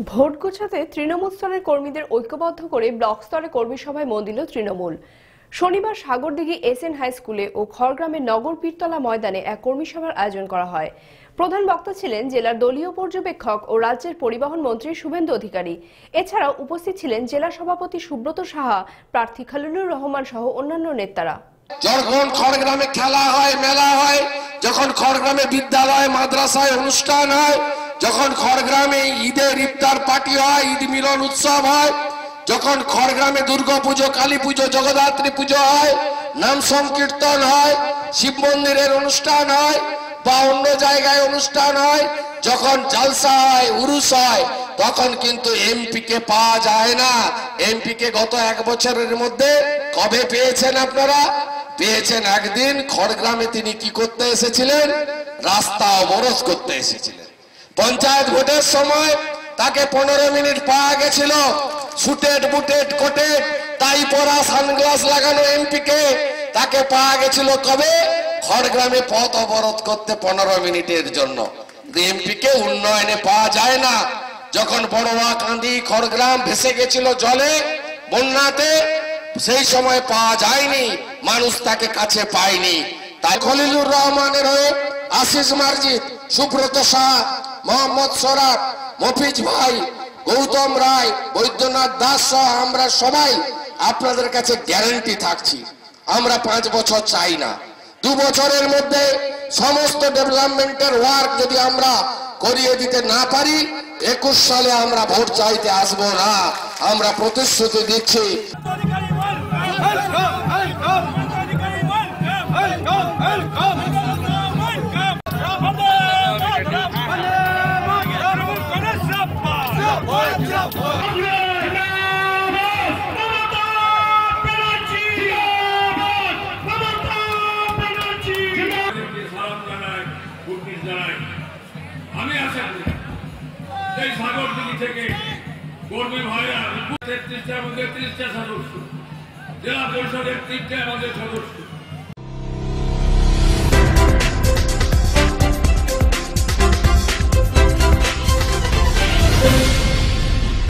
Vote গোছাতে তৃণমূল স্তরের কর্মীদের ঐক্যবদ্ধ করে ব্লক স্তরে কর্মী সভায় মন দিল তৃণমূল। শনিবার সাগরদিঘি এসএন হাই স্কুলে ও খড়গ্রামের নগর পীরতলা ময়দানে এক কর্মী সভার আয়োজন করা হয়। প্রধান বক্তা ছিলেন জেলার দলীয় পর্যবেক্ষক ও রাজ্যের পরিবহন মন্ত্রী শুভেন্দু অধিকারী। এছাড়াও উপস্থিত ছিলেন জেলা সভাপতি সুব্রত সাহা, প্রার্থী খলিলুর রহমান সহ অন্যান্য নেতারা। যখন খড়গ্রামে খেলা হয়, মেলা হয়, যখন খড়গ্রামে বিদ্যালয় মাদ্রাসায় অনুষ্ঠান হয়, যখন খড়গ্রামে ঈদের ইফতার পার্টি হয়, ঈদ মিলন উৎসব হয়, যখন খড়গ্রামে দুর্গাপুজো, কালী পুজো, জগদ্ধাত্রী পুজো হয়, নাম সংকীর্তন হয়, শিব মন্দিরের অনুষ্ঠান হয় বা অন্য জায়গায় অনুষ্ঠান হয়, যখন জলসা হয়, উরুস হয়, তখন কিন্তু এমপি কে পাওয়া যায় না। এমপি কে গত এক বছরের মধ্যে কবে পেয়েছেন আপনারা? পেয়েছেন একদিন। খড়গ্রামে তিনি কি করতে এসেছিলেন? রাস্তা অবরোধ করতে এসেছিলেন। পঞ্চায়েত ভোটের সময় তাকে 15 মিনিট পাওয়া গেছিল, সুটেড বুটেড কোটেড টাই পরা সানগ্লাস লাগানো এমপি কে তাকে পাওয়া গেছিল কবে? খড়গ্রামে পথ অবরোধ করতে 15 মিনিটের জন্য। এমপি কে উন্নয়নে পাওয়া যায় না। যখন বড়ুয়াকান্দি, খড়গ্রাম ভেসে গেছিল জলে, বন্যাতে, সেই সময় পাওয়া যায়নি, মানুষ তাকে কাছে পায়নি। তাই খলিলুর রহমানের হয়ে আশিস মার্জিত, সুব্রত শাহ, মোহাম্মদ সরাফ, মফিজ ভাই, গৌতম রায়, বৈদ্যনাথ দাস সহ আমরা সবাই আপনাদের কাছে গ্যারান্টি থাকছি, আমরা 5 বছর চাই না। 2 বছরের মধ্যে সমস্ত ডেভেলপমেন্টের ওয়ার্ক যদি আমরা করিয়ে দিতে না পারি, 21 সালে আমরা ভোট চাইতে আসবো না। আমরা প্রতিশ্রুতি দিচ্ছি। আমি আশা করি এই সাগরদিঘি থেকে কর্মী ভাইরা 33টার মধ্যে 30টা সদস্য, জেলা পরিষদের 3টে আমাদের সদস্য,